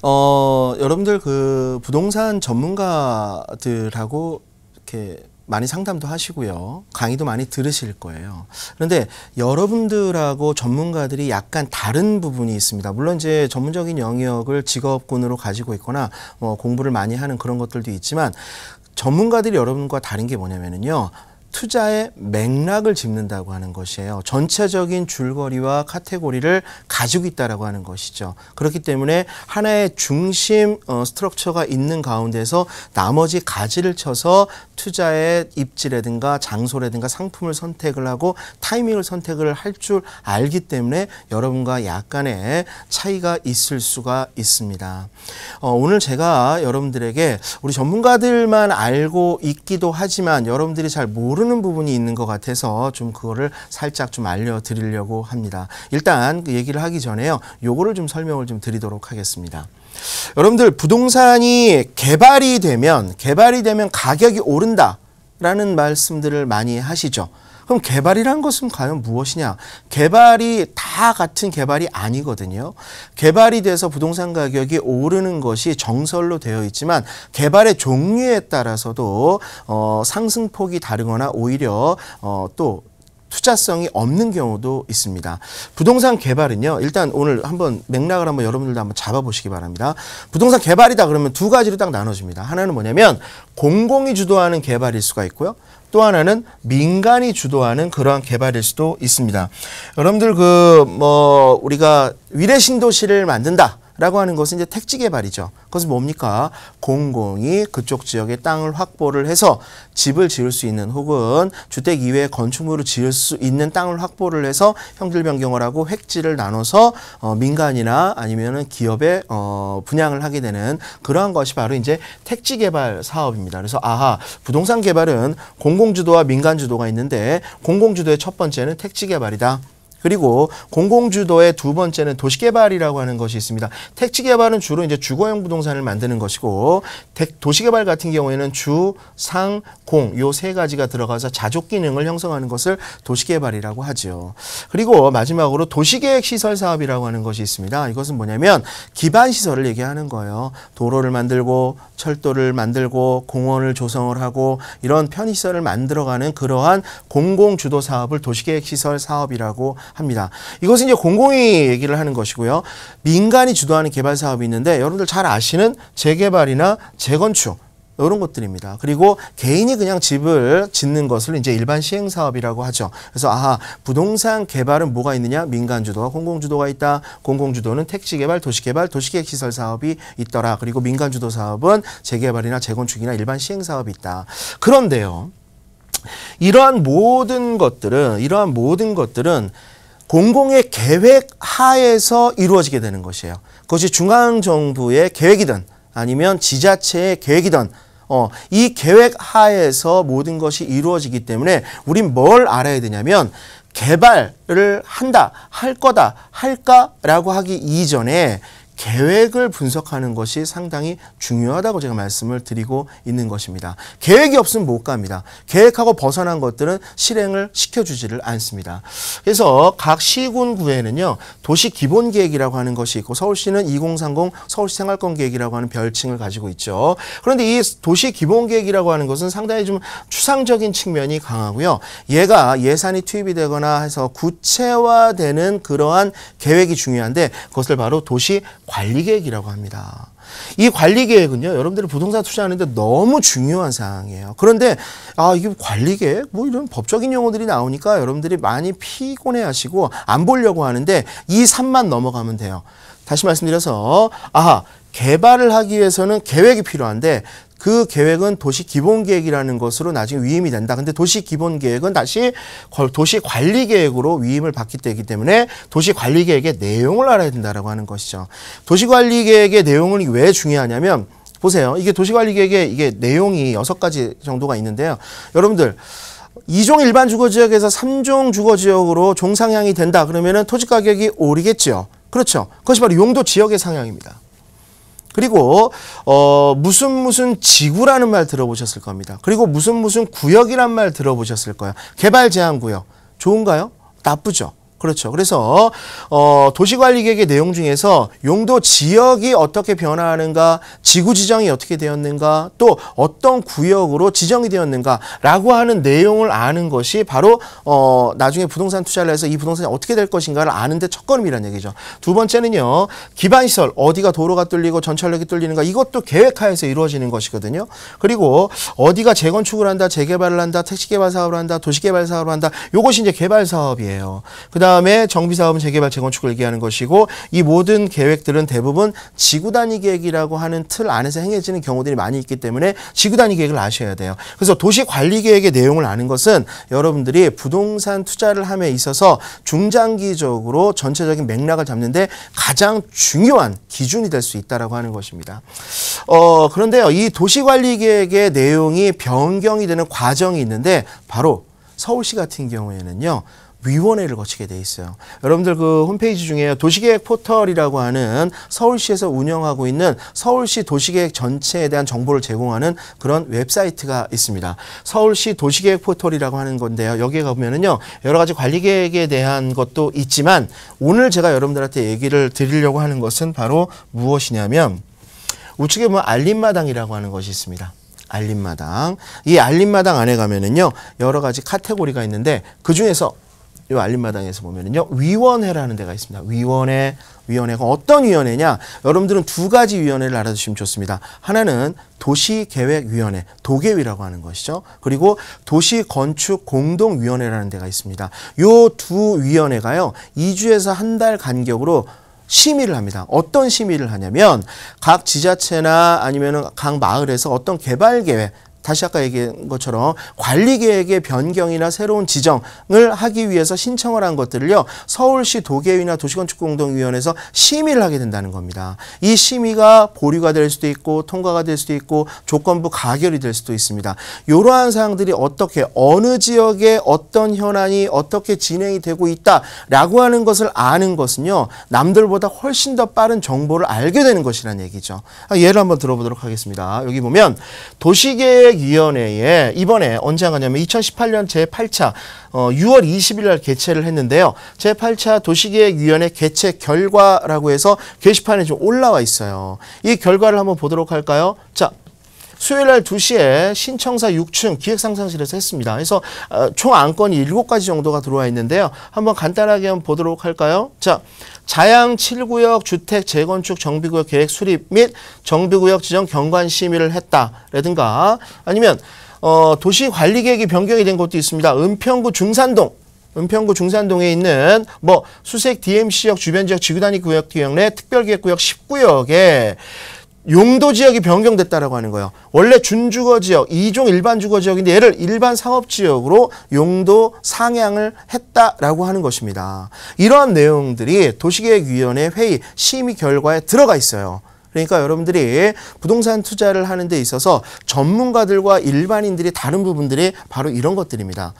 여러분들 그 부동산 전문가들하고 이렇게 많이 상담도 하시고요. 강의도 많이 들으실 거예요. 그런데 여러분들하고 전문가들이 약간 다른 부분이 있습니다. 물론 이제 전문적인 영역을 직업군으로 가지고 있거나 공부를 많이 하는 그런 것들도 있지만 전문가들이 여러분과 다른 게 뭐냐면요. 투자의 맥락을 짚는다고 하는 것이에요. 전체적인 줄거리와 카테고리를 가지고 있다라고 하는 것이죠. 그렇기 때문에 하나의 중심 스트럭처가 있는 가운데서 나머지 가지를 쳐서 투자의 입지라든가 장소라든가 상품을 선택을 하고 타이밍을 선택을 할 줄 알기 때문에 여러분과 약간의 차이가 있을 수가 있습니다. 오늘 제가 여러분들에게 우리 전문가들만 알고 있기도 하지만 여러분들이 잘 모르는 부분이 있는 것 같아서 좀 그거를 살짝 좀 알려드리려고 합니다. 일단 그 얘기를 하기 전에요. 요거를 좀 설명을 좀 드리도록 하겠습니다. 여러분들 부동산이 개발이 되면 가격이 오른다라는 말씀들을 많이 하시죠. 그럼 개발이란 것은 과연 무엇이냐? 개발이 다 같은 개발이 아니거든요. 개발이 돼서 부동산 가격이 오르는 것이 정설로 되어 있지만 개발의 종류에 따라서도 상승폭이 다르거나 오히려 또 투자성이 없는 경우도 있습니다. 부동산 개발은요. 일단 오늘 한번 맥락을 한번 여러분들도 한번 잡아보시기 바랍니다. 부동산 개발이다 그러면 두 가지로 딱 나눠집니다. 하나는 뭐냐면 공공이 주도하는 개발일 수가 있고요. 또 하나는 민간이 주도하는 그러한 개발일 수도 있습니다. 여러분들 우리가 위례 신도시를 만든다. 라고 하는 것은 이제 택지 개발이죠. 그것은 뭡니까? 공공이 그쪽 지역에 땅을 확보를 해서 집을 지을 수 있는 혹은 주택 이외의 건축물을 지을 수 있는 땅을 확보를 해서 형질 변경을 하고 획지를 나눠서 민간이나 아니면은 기업에 분양을 하게 되는 그러한 것이 바로 이제 택지 개발 사업입니다. 그래서 부동산 개발은 공공 주도와 민간 주도가 있는데 공공 주도의 첫 번째는 택지 개발이다. 그리고 공공주도의 두 번째는 도시개발이라고 하는 것이 있습니다. 택지개발은 주로 이제 주거용 부동산을 만드는 것이고, 도시개발 같은 경우에는 주, 상, 공, 요 세 가지가 들어가서 자족 기능을 형성하는 것을 도시개발이라고 하죠. 그리고 마지막으로 도시계획시설 사업이라고 하는 것이 있습니다. 이것은 뭐냐면 기반시설을 얘기하는 거예요. 도로를 만들고, 철도를 만들고, 공원을 조성을 하고, 이런 편의시설을 만들어가는 그러한 공공주도 사업을 도시계획시설 사업이라고 합니다. 이것은 이제 공공이 얘기를 하는 것이고요. 민간이 주도하는 개발 사업이 있는데 여러분들 잘 아시는 재개발이나 재건축 이런 것들입니다. 그리고 개인이 그냥 집을 짓는 것을 이제 일반 시행 사업이라고 하죠. 그래서 부동산 개발은 뭐가 있느냐? 민간 주도와 공공 주도가 있다. 공공 주도는 택지 개발, 도시 개발, 도시계획 시설 사업이 있더라. 그리고 민간 주도 사업은 재개발이나 재건축이나 일반 시행 사업이 있다. 그런데요. 이러한 모든 것들은 공공의 계획 하에서 이루어지게 되는 것이에요. 그것이 중앙정부의 계획이든 아니면 지자체의 계획이든 이 계획 하에서 모든 것이 이루어지기 때문에 우린 뭘 알아야 되냐면 개발을 한다, 할 거다, 할까라고 하기 이전에 계획을 분석하는 것이 상당히 중요하다고 제가 말씀을 드리고 있는 것입니다. 계획이 없으면 못 갑니다. 계획하고 벗어난 것들은 실행을 시켜주지를 않습니다. 그래서 각 시군구에는요. 도시기본계획이라고 하는 것이 있고 서울시는 2030 서울시 생활권계획이라고 하는 별칭을 가지고 있죠. 그런데 이 도시기본계획이라고 하는 것은 상당히 좀 추상적인 측면이 강하고요. 얘가 예산이 투입이 되거나 해서 구체화되는 그러한 계획이 중요한데 그것을 바로 도시 관리계획이라고 합니다. 이 관리계획은요, 여러분들이 부동산 투자하는데 너무 중요한 사항이에요. 그런데, 이게 관리계획? 이런 법적인 용어들이 나오니까 여러분들이 많이 피곤해 하시고 안 보려고 하는데 이 산만 넘어가면 돼요. 다시 말씀드려서, 개발을 하기 위해서는 계획이 필요한데 그 계획은 도시기본계획이라는 것으로 나중에 위임이 된다. 근데 도시기본계획은 다시 도시관리계획으로 위임을 받기 때문에 도시관리계획의 내용을 알아야 된다라고 하는 것이죠. 도시관리계획의 내용은 왜 중요하냐면 보세요. 이게 도시관리계획의 이게 내용이 6가지 정도가 있는데요. 여러분들 2종 일반 주거지역에서 3종 주거지역으로 종상향이 된다. 그러면은 토지가격이 오르겠죠. 그렇죠. 그것이 바로 용도 지역의 상향입니다. 그리고 무슨 지구라는 말 들어보셨을 겁니다. 그리고 무슨 구역이란 말 들어보셨을 거예요. 개발 제한 구역. 좋은가요? 나쁘죠. 그렇죠. 그래서 도시관리계획의 내용 중에서 용도 지역이 어떻게 변화하는가, 지구 지정이 어떻게 되었는가, 또 어떤 구역으로 지정이 되었는가라고 하는 내용을 아는 것이 바로 나중에 부동산 투자를 해서 이 부동산이 어떻게 될 것인가를 아는데 첫걸음이라는 얘기죠. 두 번째는요. 기반시설, 어디가 도로가 뚫리고 전철역이 뚫리는가, 이것도 계획하에서 이루어지는 것이거든요. 그리고 어디가 재건축을 한다, 재개발을 한다, 택시개발 사업을 한다, 도시개발 사업을 한다, 요것이 이제 개발 사업이에요. 그다음에 정비사업은 재개발, 재건축을 얘기하는 것이고, 이 모든 계획들은 대부분 지구단위 계획이라고 하는 틀 안에서 행해지는 경우들이 많이 있기 때문에 지구단위 계획을 아셔야 돼요. 그래서 도시관리계획의 내용을 아는 것은 여러분들이 부동산 투자를 함에 있어서 중장기적으로 전체적인 맥락을 잡는데 가장 중요한 기준이 될 수 있다라고 하는 것입니다. 그런데요, 이 도시관리계획의 내용이 변경이 되는 과정이 있는데 바로 서울시 같은 경우에는요. 위원회를 거치게 돼 있어요. 여러분들 그 홈페이지 중에 도시계획 포털이라고 하는 서울시에서 운영하고 있는 서울시 도시계획 전체에 대한 정보를 제공하는 그런 웹사이트가 있습니다. 서울시 도시계획 포털이라고 하는 건데요. 여기에 가보면은요, 여러 가지 관리계획에 대한 것도 있지만 오늘 제가 여러분들한테 얘기를 드리려고 하는 것은 바로 무엇이냐면 우측에 보면 알림마당이라고 하는 것이 있습니다. 알림마당. 이 알림마당 안에 가면은요, 여러 가지 카테고리가 있는데 그 중에서 이 알림마당에서 보면은요, 위원회라는 데가 있습니다. 위원회가 어떤 위원회냐? 여러분들은 두 가지 위원회를 알아두시면 좋습니다. 하나는 도시계획위원회, 도계위라고 하는 것이죠. 그리고 도시건축공동위원회라는 데가 있습니다. 요 두 위원회가요, 2주에서 한 달 간격으로 심의를 합니다. 어떤 심의를 하냐면 각 지자체나 아니면은 각 마을에서 어떤 개발 계획, 다시 아까 얘기한 것처럼 관리계획의 변경이나 새로운 지정을 하기 위해서 신청을 한 것들을요, 서울시 도계위나 도시건축공동위원회에서 심의를 하게 된다는 겁니다. 이 심의가 보류가 될 수도 있고 통과가 될 수도 있고 조건부 가결이 될 수도 있습니다. 이러한 사항들이 어떻게 어느 지역에 어떤 현안이 어떻게 진행이 되고 있다라고 하는 것을 아는 것은요, 남들보다 훨씬 더 빠른 정보를 알게 되는 것이라는 얘기죠. 예를 한번 들어보도록 하겠습니다. 여기 보면 도시계획 위원회에 이번에 언제 하냐면 2018년 제8차 6월 20일 날 개최를 했는데요. 제8차 도시계획위원회 개최 결과라고 해서 게시판에 좀 올라와 있어요. 이 결과를 한번 보도록 할까요? 자, 수요일 날 2시에 신청사 6층 기획상상실에서 했습니다. 그래서 총 안건이 7가지 정도가 들어와 있는데요. 한번 간단하게 한번 보도록 할까요? 자, 자양 7구역 주택 재건축 정비구역 계획 수립 및 정비구역 지정 경관 심의를 했다라든가, 아니면 도시관리계획이 변경이 된 것도 있습니다. 은평구 중산동에 있는 수색 DMC역 주변지역 지구단위 구역 내 특별기획구역 10구역에 용도지역이 변경됐다라고 하는 거예요. 원래 준주거지역, 2종 일반주거지역인데 얘를 일반 상업지역으로 용도 상향을 했다라고 하는 것입니다. 이러한 내용들이 도시계획위원회 회의 심의 결과에 들어가 있어요. 그러니까 여러분들이 부동산 투자를 하는 데 있어서 전문가들과 일반인들이 다른 부분들이 바로 이런 것들입니다.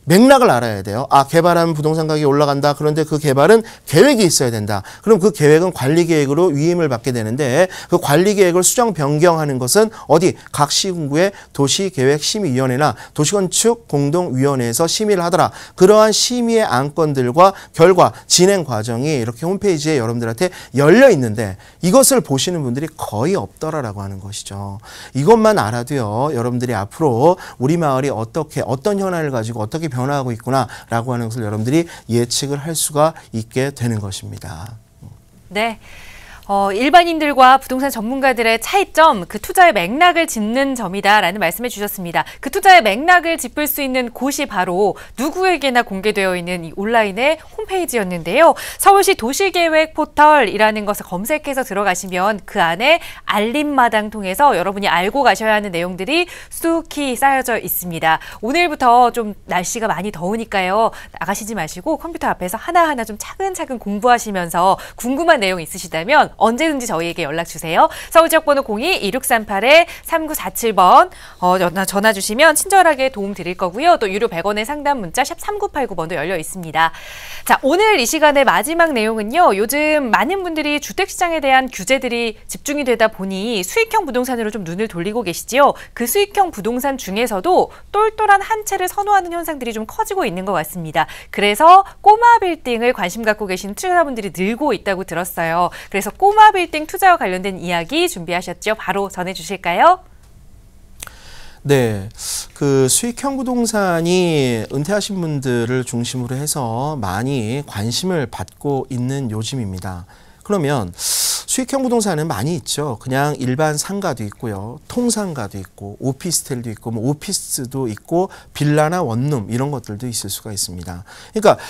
맥락을 알아야 돼요. 개발하면 부동산 가격이 올라간다. 그런데 그 개발은 계획이 있어야 된다. 그럼 그 계획은 관리계획으로 위임을 받게 되는데 그 관리계획을 수정 변경하는 것은 어디? 각 시군구의 도시계획심의위원회나 도시건축공동위원회에서 심의를 하더라. 그러한 심의의 안건들과 결과, 진행 과정이 이렇게 홈페이지에 여러분들한테 열려 있는데 이것을 보시는 분들이 거의 없더라라고 하는 것이죠. 이것만 알아도요, 여러분들이 앞으로 우리 마을이 어떤 현안을 가지고 어떻게 변화하고 있구나라고 하는 것을 여러분들이 예측을 할 수가 있게 되는 것입니다. 네. 일반인들과 부동산 전문가들의 차이점, 그 투자의 맥락을 짚는 점이다라는 말씀해 주셨습니다. 그 투자의 맥락을 짚을 수 있는 곳이 바로 누구에게나 공개되어 있는 이 온라인의 홈페이지였는데요. 서울시 도시계획 포털이라는 것을 검색해서 들어가시면 그 안에 알림마당 통해서 여러분이 알고 가셔야 하는 내용들이 수북히 쌓여져 있습니다. 오늘부터 좀 날씨가 많이 더우니까요. 나가시지 마시고 컴퓨터 앞에서 하나하나 좀 차근차근 공부하시면서 궁금한 내용 있으시다면 언제든지 저희에게 연락 주세요. 서울 지역번호 02-2638-3947번 전화 주시면 친절하게 도움 드릴 거고요. 또 유료 100원의 상담 문자 샵 3989번도 열려 있습니다. 자, 오늘 이 시간의 마지막 내용은요. 요즘 많은 분들이 주택시장에 대한 규제들이 집중이 되다 보니 수익형 부동산으로 좀 눈을 돌리고 계시지요. 그 수익형 부동산 중에서도 똘똘한 한 채를 선호하는 현상들이 좀 커지고 있는 것 같습니다. 그래서 꼬마 빌딩을 관심 갖고 계신 투자자분들이 늘고 있다고 들었어요. 그래서 꼬마 빌딩 투자와 관련된 이야기 준비하셨죠? 바로 전해주실까요? 네, 그 수익형 부동산이 은퇴하신 분들을 중심으로 해서 많이 관심을 받고 있는 요즘입니다. 그러면 수익형 부동산은 많이 있죠. 그냥 일반 상가도 있고요. 통상가도 있고 오피스텔도 있고 뭐 오피스도 있고 빌라나 원룸 이런 것들도 있을 수가 있습니다. 그러니까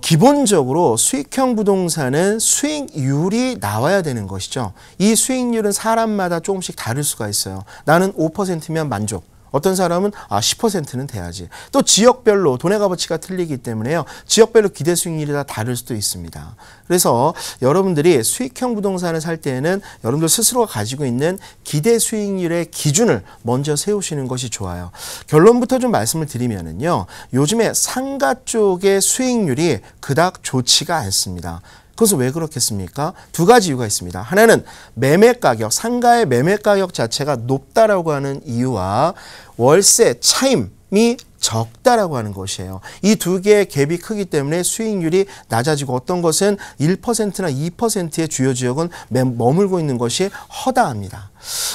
기본적으로 수익형 부동산은 수익률이 나와야 되는 것이죠. 이 수익률은 사람마다 조금씩 다를 수가 있어요. 나는 5%면 만족. 어떤 사람은 10%는 돼야지. 또 지역별로 돈의 값어치가 틀리기 때문에요. 지역별로 기대 수익률이 다 다를 수도 있습니다. 그래서 여러분들이 수익형 부동산을 살 때에는 여러분들 스스로가 가지고 있는 기대 수익률의 기준을 먼저 세우시는 것이 좋아요. 결론부터 좀 말씀을 드리면은요. 요즘에 상가 쪽의 수익률이 그닥 좋지가 않습니다. 그것은 왜 그렇겠습니까? 두 가지 이유가 있습니다. 하나는 매매 가격, 상가의 매매 가격 자체가 높다라고 하는 이유와 월세 차임이 적다라고 하는 것이에요. 이 두 개의 갭이 크기 때문에 수익률이 낮아지고 어떤 것은 1%나 2%의 주요 지역은 머물고 있는 것이 허다합니다.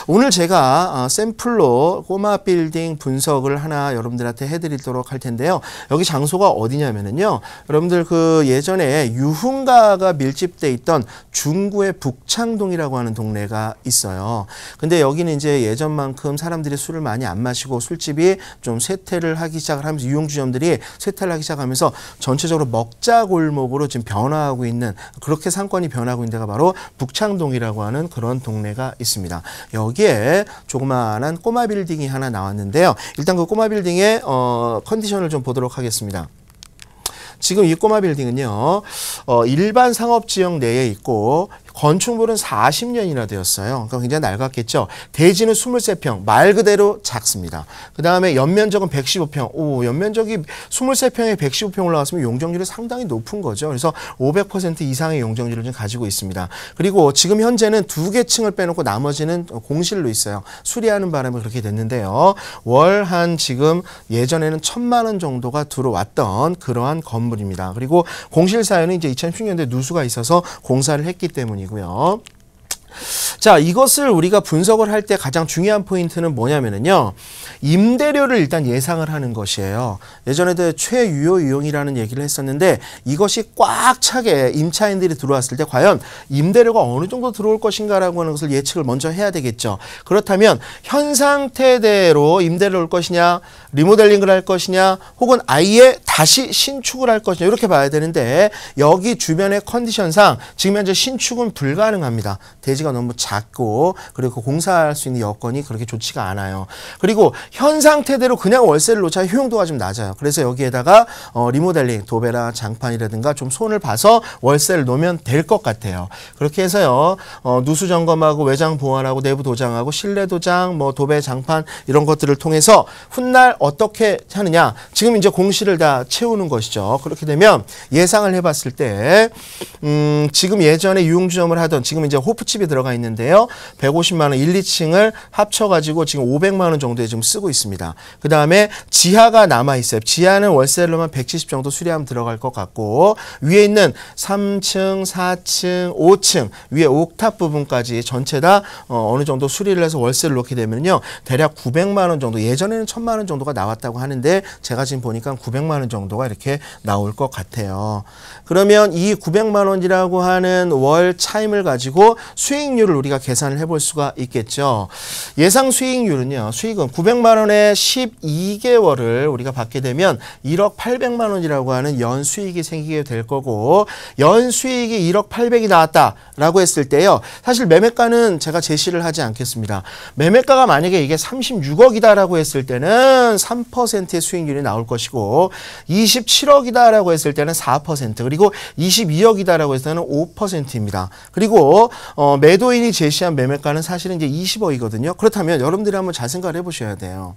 오늘 제가 샘플로 꼬마 빌딩 분석을 하나 여러분들한테 해드리도록 할 텐데요. 여기 장소가 어디냐면요. 여러분들 그 예전에 유흥가가 밀집돼 있던 중구의 북창동이라고 하는 동네가 있어요. 근데 여기는 이제 예전만큼 사람들이 술을 많이 안 마시고 술집이 좀 쇠퇴를 하기 시작을 하면서 유흥주점들이 쇠퇴를 하기 시작하면서 전체적으로 먹자골목으로 지금 변화하고 있는 그렇게 상권이 변하고 있는 데가 바로 북창동이라고 하는 그런 동네가 있습니다. 여기에 조그마한 꼬마 빌딩이 하나 나왔는데요. 일단 그 꼬마 빌딩의 컨디션을 좀 보도록 하겠습니다. 지금 이 꼬마 빌딩은요. 일반 상업지역 내에 있고 건축물은 40년이나 되었어요. 그러니까 굉장히 낡았겠죠. 대지는 23평, 말 그대로 작습니다. 그 다음에 연면적은 115평. 오, 연면적이 23평에 115평 올라갔으면 용적률이 상당히 높은 거죠. 그래서 500% 이상의 용적률을 좀 가지고 있습니다. 그리고 지금 현재는 2개 층을 빼놓고 나머지는 공실로 있어요. 수리하는 바람에 그렇게 됐는데요. 월 한 지금 예전에는 1,000만 원 정도가 들어왔던 그러한 건물입니다. 그리고 공실 사유는 이제 2016년도에 누수가 있어서 공사를 했기 때문이고요. 자, 이것을 우리가 분석을 할 때 가장 중요한 포인트는 뭐냐면요. 임대료를 일단 예상을 하는 것이에요. 예전에도 최유효 유형이라는 얘기를 했었는데 이것이 꽉 차게 임차인들이 들어왔을 때 과연 임대료가 어느 정도 들어올 것인가라고 하는 것을 예측을 먼저 해야 되겠죠. 그렇다면 현 상태대로 임대를 올 것이냐, 리모델링을 할 것이냐, 혹은 아예 다시 신축을 할 것이냐 이렇게 봐야 되는데 여기 주변의 컨디션상 지금 현재 신축은 불가능합니다. 대지가 너무 작고 그리고 공사할 수 있는 여건이 그렇게 좋지가 않아요. 그리고 현 상태대로 그냥 월세를 놓자 효용도가 좀 낮아요. 그래서 여기에다가 리모델링, 도배나 장판이라든가 좀 손을 봐서 월세를 놓으면 될 것 같아요. 그렇게 해서요. 누수 점검하고 외장 보완하고 내부 도장하고 실내 도장, 뭐 도배, 장판 이런 것들을 통해서 훗날 어떻게 하느냐. 지금 이제 공실을 다 채우는 것이죠. 그렇게 되면 예상을 해봤을 때 지금 예전에 유흥주점을 하던 지금 이제 호프집이 들어가 있는데요. 150만 원 1, 2층을 합쳐가지고 지금 500만 원 정도에 지금 쓰고 있습니다. 그 다음에 지하가 남아있어요. 지하는 월세로만 170 정도 수리하면 들어갈 것 같고 위에 있는 3층, 4층, 5층 위에 옥탑 부분까지 전체 다 어느 정도 수리를 해서 월세를 놓게 되면요. 대략 900만 원 정도 예전에는 1000만 원 정도가 나왔다고 하는데 제가 지금 보니까 900만 원 정도가 이렇게 나올 것 같아요. 그러면 이 900만 원이라고 하는 월 차임을 가지고 수익 수익률을 우리가 계산을 해볼 수가 있겠죠. 예상 수익률은요. 수익은 900만 원에 12개월을 우리가 받게 되면 1억 800만 원이라고 하는 연수익이 생기게 될 거고, 연수익이 1억 800이 나왔다라고 했을 때요. 사실 매매가는 제가 제시를 하지 않겠습니다. 매매가가 만약에 이게 36억이다라고 했을 때는 3%의 수익률이 나올 것이고, 27억이다라고 했을 때는 4%, 그리고 22억이다라고 했을 때는 5%입니다. 그리고 매도인이 제시한 매매가는 사실은 이제 20억이거든요. 그렇다면 여러분들이 한번 잘 생각을 해보셔야 돼요.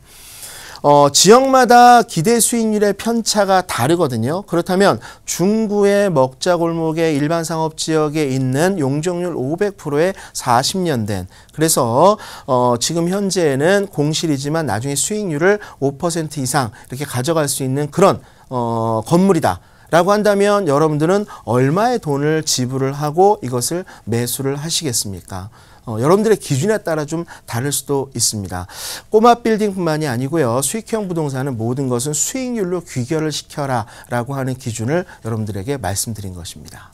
지역마다 기대 수익률의 편차가 다르거든요. 그렇다면 중구의 먹자골목의 일반 상업지역에 있는 용적률 500%의 40년 된, 그래서 지금 현재는 공실이지만 나중에 수익률을 5% 이상 이렇게 가져갈 수 있는 그런 건물이다 라고 한다면 여러분들은 얼마의 돈을 지불을 하고 이것을 매수를 하시겠습니까? 여러분들의 기준에 따라 좀 다를 수도 있습니다. 꼬마 빌딩뿐만이 아니고요. 수익형 부동산은 모든 것은 수익률로 귀결을 시켜라 라고 하는 기준을 여러분들에게 말씀드린 것입니다.